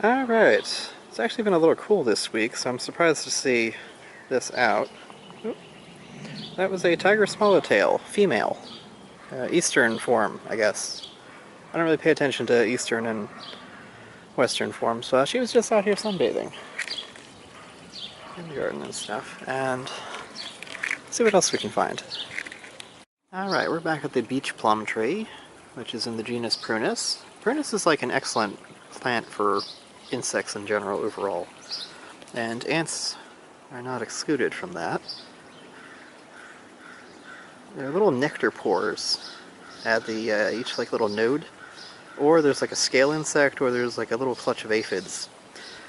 Alright, it's actually been a little cool this week, so I'm surprised to see this out. Oop. That was a tiger swallowtail, female. Eastern form, I guess. I don't really pay attention to Eastern and Western forms, so she was just out here sunbathing in the garden and stuff, and see what else we can find. Alright, we're back at the beach plum tree, which is in the genus Prunus. Prunus is like an excellent plant for insects in general overall, and ants are not excluded from that. There are little nectar pores at the each like little node, or there's like a scale insect, or there's like a little clutch of aphids,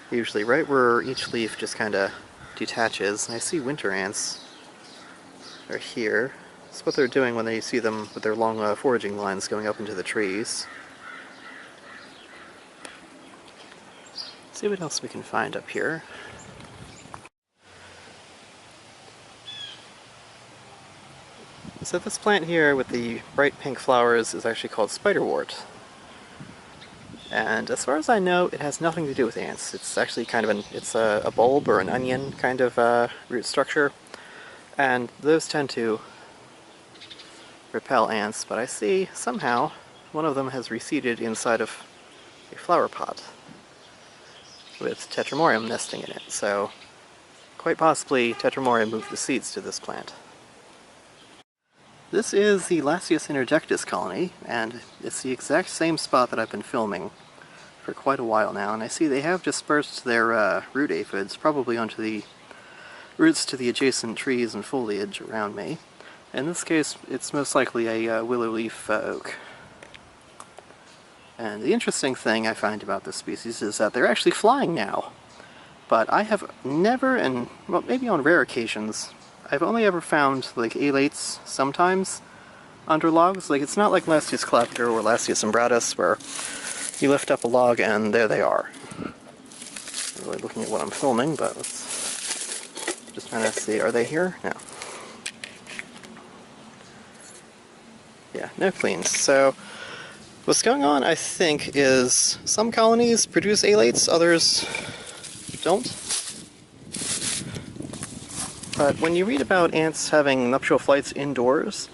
usually right where each leaf just kind of detaches. And I see winter ants are here. That's what they're doing when they see them with their long foraging lines going up into the trees. See what else we can find up here. So this plant here with the bright pink flowers is actually called spiderwort. And as far as I know, it has nothing to do with ants. It's actually kind of it's a bulb or an onion kind of root structure. And those tend to repel ants, but I see somehow one of them has reseeded inside of a flower pot with Tetramorium nesting in it, so quite possibly Tetramorium moved the seeds to this plant. This is the Lasius interjectus colony, and it's the exact same spot that I've been filming for quite a while now, and I see they have dispersed their root aphids probably onto the roots to the adjacent trees and foliage around me. In this case, it's most likely a willow leaf oak. And the interesting thing I find about this species is that they're actually flying now. But I have never, and well, maybe on rare occasions, I've only ever found like alates sometimes under logs. Like, it's not like Lasius claviger or Lasius umbratus where you lift up a log and there they are. I'm really looking at what I'm filming, but let's just trying to see, are they here? No. Yeah, no queens. So what's going on, I think, is some colonies produce alates, others don't. But when you read about ants having nuptial flights indoors,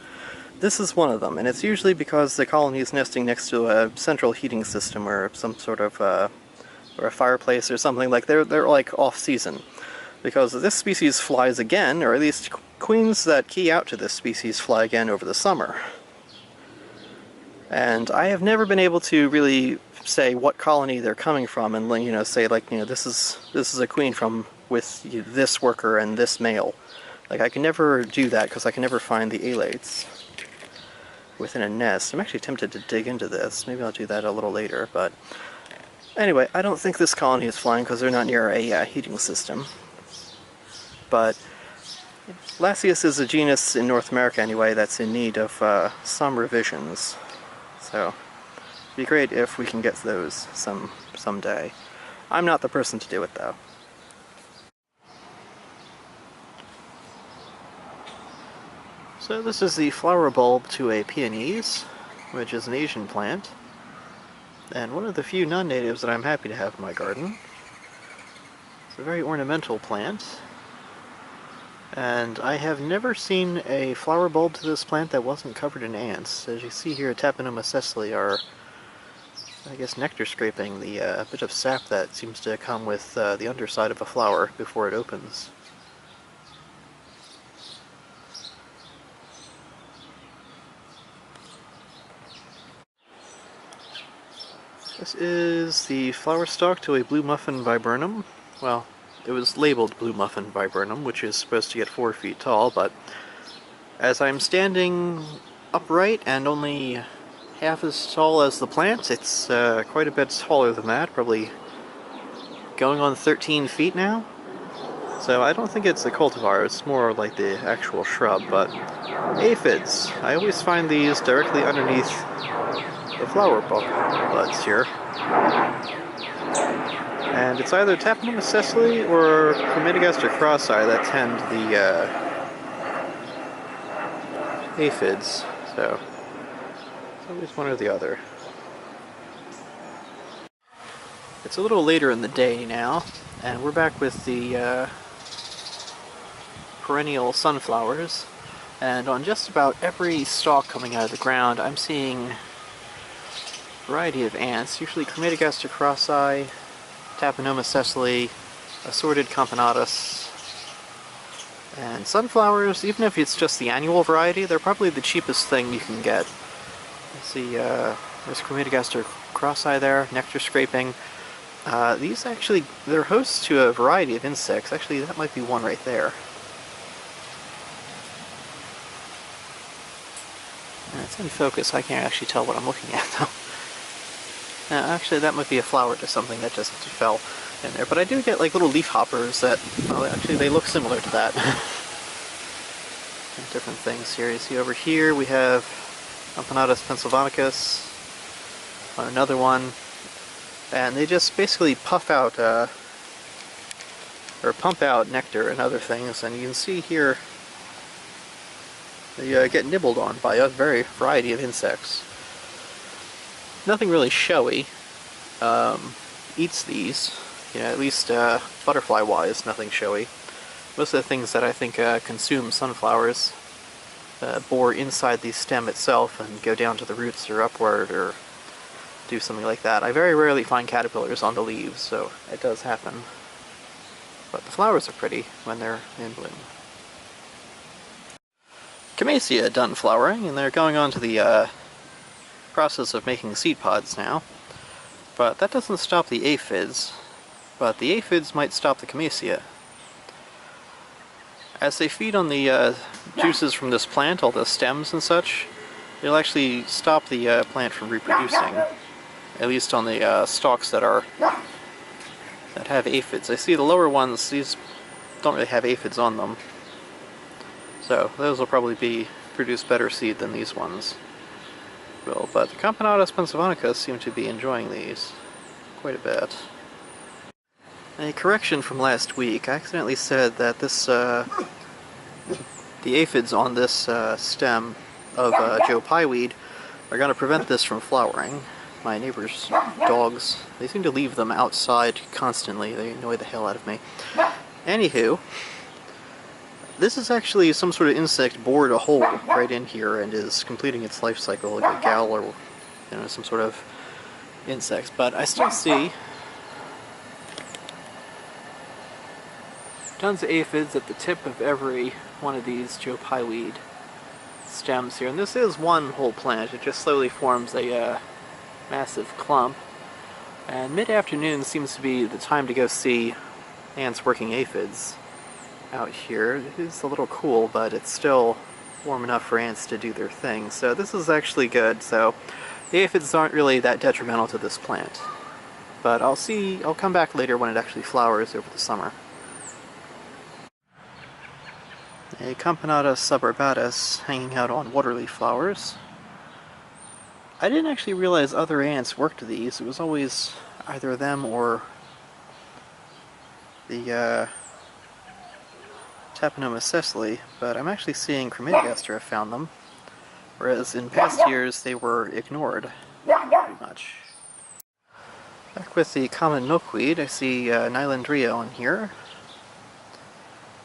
this is one of them, and it's usually because the colony is nesting next to a central heating system or some sort of or a fireplace or something. Like they're like off season, because this species flies again, or at least queens that key out to this species fly again over the summer. And I have never been able to really say what colony they're coming from, and say like this is a queen from with this worker and this male. Like, I can never do that because I can never find the alates within a nest. I'm actually tempted to dig into this. Maybe I'll do that a little later. But anyway, I don't think this colony is flying because they're not near a heating system. But Lasius is a genus in North America anyway that's in need of some revisions. So it'd be great if we can get those someday. I'm not the person to do it though. So this is the flower bulb to a peonies, which is an Asian plant, and one of the few non-natives that I'm happy to have in my garden. It's a very ornamental plant, and I have never seen a flower bulb to this plant that wasn't covered in ants. As you see here, Tapenoma sessile are, I guess, nectar scraping the bit of sap that seems to come with the underside of a flower before it opens. This is the flower stalk to a blue muffin viburnum. Well, it was labeled blue muffin viburnum, which is supposed to get 4 feet tall, but as I'm standing upright and only half as tall as the plant, it's quite a bit taller than that, probably going on 13 feet now. So I don't think it's a cultivar, it's more like the actual shrub, but aphids. I always find these directly underneath the flower buds here. And it's either Tapenoma sessile or Crematogaster crossi that tend the aphids, so it's always one or the other. It's a little later in the day now, and we're back with the perennial sunflowers. And on just about every stalk coming out of the ground, I'm seeing a variety of ants, usually Crematogaster crossi, Taponoma sessile, assorted Camponotus, and sunflowers. Even if it's just the annual variety, they're probably the cheapest thing you can get. Let's see, there's Crematogaster crossi there, nectar scraping. These actually, they're hosts to a variety of insects. Actually, that might be one right there. It's in focus, I can't actually tell what I'm looking at though. Actually, that might be a flower to something that just fell in there. But I do get like little leaf hoppers that, well, actually they look similar to that. Different things here. You see over here we have Camponotus pennsylvanicus, another one. And they just basically puff out, or pump out nectar and other things, and you can see here they get nibbled on by a variety of insects. Nothing really showy eats these, at least butterfly-wise, nothing showy. Most of the things that I think consume sunflowers bore inside the stem itself and go down to the roots or upward or do something like that. I very rarely find caterpillars on the leaves, so it does happen. But the flowers are pretty when they're in bloom. Chamacia done flowering, and they're going on to the process of making seed pods now. But that doesn't stop the aphids, but the aphids might stop the Chamacia. As they feed on the juices from this plant, all the stems and such, it'll actually stop the plant from reproducing. At least on the stalks that have aphids. I see the lower ones, these don't really have aphids on them. So those will probably produce better seed than these ones will. But the Camponotus pennsylvanicus seem to be enjoying these quite a bit. A correction from last week. I accidentally said that this the aphids on this stem of Joe Pyeweed are going to prevent this from flowering. My neighbor's dogs, they seem to leave them outside constantly. They annoy the hell out of me. Anywho, this is actually some sort of insect bored a hole right in here and is completing its life cycle, like a gal or some sort of insect. But I still see tons of aphids at the tip of every one of these Joe Pyeweed stems here. And this is one whole plant. It just slowly forms a massive clump, and mid-afternoon seems to be the time to go see ants working aphids out here. It is a little cool, but it's still warm enough for ants to do their thing, so this is actually good. So the aphids aren't really that detrimental to this plant, but I'll come back later when it actually flowers over the summer. A Camponotus suburbatus hanging out on waterleaf flowers. I didn't actually realize other ants worked these. It was always either them or the Taponoma sessile, but I'm actually seeing Crematogaster have found them, whereas in past years they were ignored pretty much. Back with the common milkweed, I see Nylandria on here.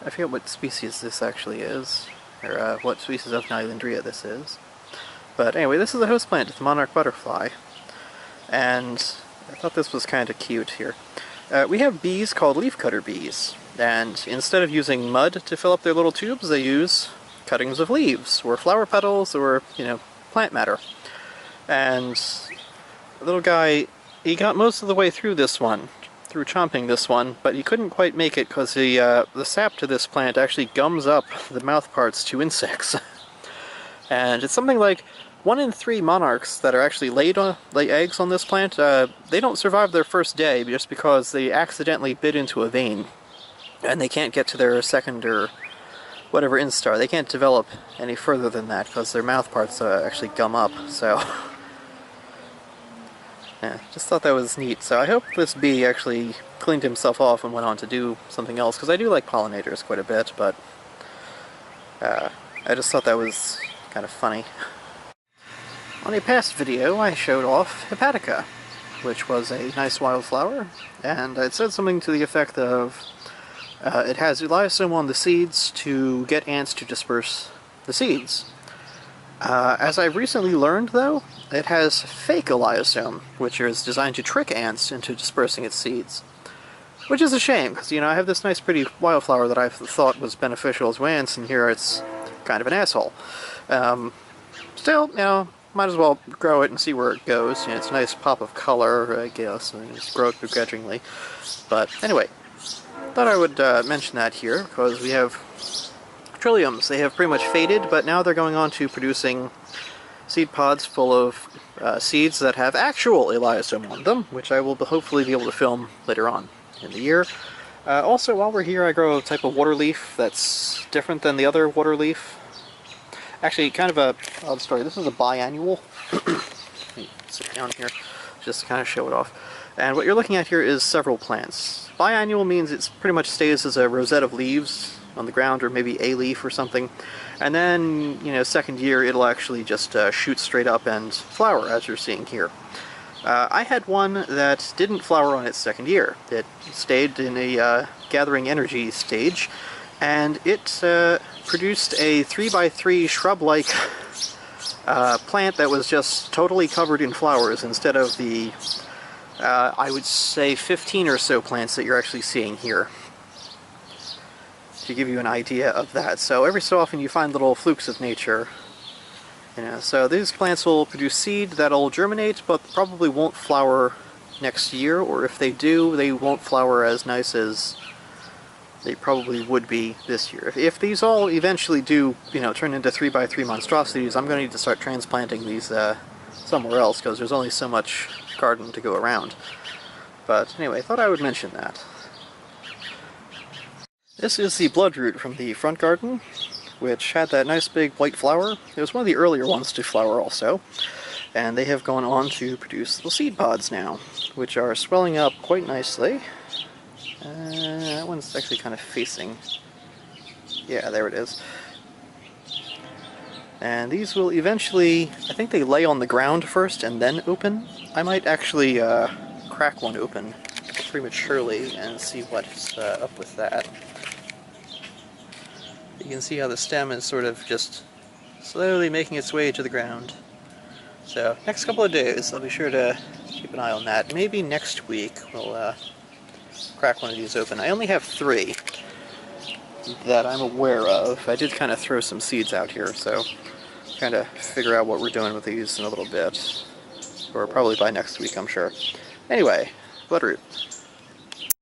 I forget what species this actually is, or what species of Nylandria this is. But anyway, this is a host plant to the monarch butterfly, and I thought this was kind of cute here. We have bees called leafcutter bees, and instead of using mud to fill up their little tubes, they use cuttings of leaves, or flower petals, or, plant matter. And the little guy, he got most of the way through this one, through chomping this one, but he couldn't quite make it because the sap to this plant actually gums up the mouth parts to insects. And it's something like 1 in 3 monarchs that are actually lay eggs on this plant, they don't survive their first day just because they accidentally bit into a vein. And they can't get to their second or whatever instar. They can't develop any further than that because their mouth parts actually gum up, so... yeah, just thought that was neat. So I hope this bee actually cleaned himself off and went on to do something else, because I do like pollinators quite a bit, but I just thought that was kind of funny. On a past video, I showed off Hepatica. which was a nice wildflower, and it said something to the effect of it has elaiosome on the seeds to get ants to disperse the seeds. As I've recently learned, though, it has fake elaiosome, which is designed to trick ants into dispersing its seeds. Which is a shame, because, I have this nice pretty wildflower that I thought was beneficial to ants, and here it's kind of an asshole. Still, might as well grow it and see where it goes. It's a nice pop of color, I guess, and just grow it begrudgingly. But anyway, thought I would mention that here, because we have trilliums. They have pretty much faded, but now they're going on to producing seed pods full of seeds that have actual elaiosome on them, which I will hopefully be able to film later on in the year. Also, while we're here, I grow a type of water leaf that's different than the other water leaf. Actually, kind of a odd story. This is a biannual. Let me sit down here just to kind of show it off. And what you're looking at here is several plants. Biannual means it pretty much stays as a rosette of leaves on the ground, or maybe a leaf or something. And then, second year, it'll actually just shoot straight up and flower, as you're seeing here. I had one that didn't flower on its second year. It stayed in a gathering energy stage, and it produced a 3x3 shrub-like plant that was just totally covered in flowers instead of the, I would say, 15 or so plants that you're actually seeing here, to give you an idea of that. So every so often you find little flukes of nature. So these plants will produce seed that'll germinate, but probably won't flower next year, or if they do, they won't flower as nice as they probably would be this year. If these all eventually do, turn into 3x3 monstrosities, I'm going to need to start transplanting these somewhere else, because there's only so much garden to go around. But anyway, I thought I would mention that. This is the bloodroot from the front garden, which had that nice big white flower. It was one of the earlier ones to flower also, and they have gone on to produce little seed pods now, which are swelling up quite nicely. That one's actually kind of facing. Yeah, there it is. And these will eventually, I think they lay on the ground first and then open. I might actually crack one open prematurely and see what's up with that. You can see how the stem is sort of just slowly making its way to the ground. So, next couple of days, I'll be sure to keep an eye on that. Maybe next week we'll crack one of these open. I only have 3 that I'm aware of. I did kind of throw some seeds out here, so kind of figure out what we're doing with these in a little bit. Or probably by next week, I'm sure. Anyway, bloodroot.